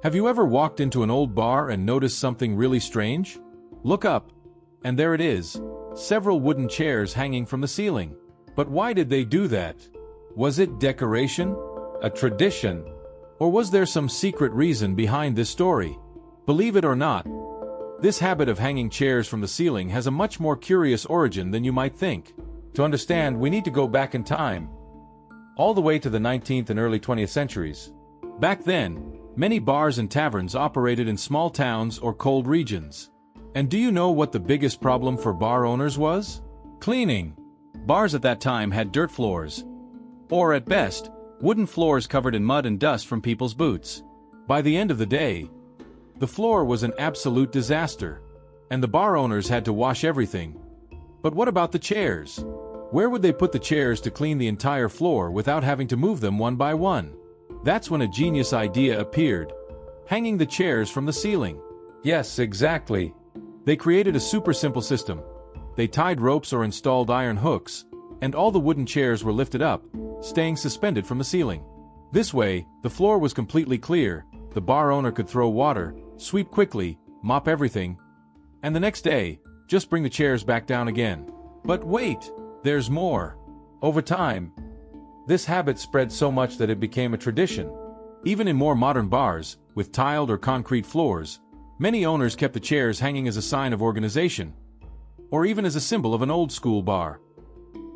Have you ever walked into an old bar and noticed something really strange? Look up, and there it is, several wooden chairs hanging from the ceiling. But why did they do that? Was it decoration? A tradition? Or was there some secret reason behind this story? Believe it or not, this habit of hanging chairs from the ceiling has a much more curious origin than you might think. To understand, we need to go back in time, all the way to the 19th and early 20th centuries. Back then, many bars and taverns operated in small towns or cold regions. And do you know what the biggest problem for bar owners was? Cleaning. Bars at that time had dirt floors, or at best, wooden floors covered in mud and dust from people's boots. By the end of the day, the floor was an absolute disaster, and the bar owners had to wash everything. But what about the chairs? Where would they put the chairs to clean the entire floor without having to move them one by one? That's when a genius idea appeared: hanging the chairs from the ceiling. Yes, exactly. They created a super simple system. They tied ropes or installed iron hooks, and all the wooden chairs were lifted up, staying suspended from the ceiling. This way, the floor was completely clear, the bar owner could throw water, sweep quickly, mop everything, and the next day, just bring the chairs back down again. But wait, there's more. Over time, this habit spread so much that it became a tradition. Even in more modern bars, with tiled or concrete floors, many owners kept the chairs hanging as a sign of organization, or even as a symbol of an old-school bar.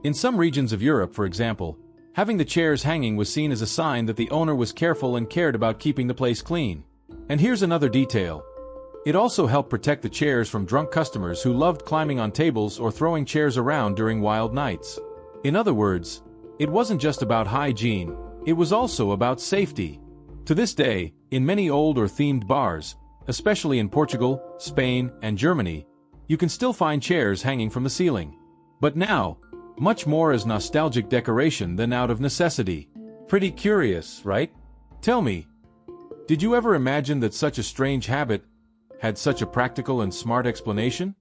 In some regions of Europe, for example, having the chairs hanging was seen as a sign that the owner was careful and cared about keeping the place clean. And here's another detail. It also helped protect the chairs from drunk customers who loved climbing on tables or throwing chairs around during wild nights. In other words, it wasn't just about hygiene, it was also about safety. To this day, in many old or themed bars, especially in Portugal, Spain, and Germany, you can still find chairs hanging from the ceiling. But now, much more as nostalgic decoration than out of necessity. Pretty curious, right? Tell me, did you ever imagine that such a strange habit had such a practical and smart explanation?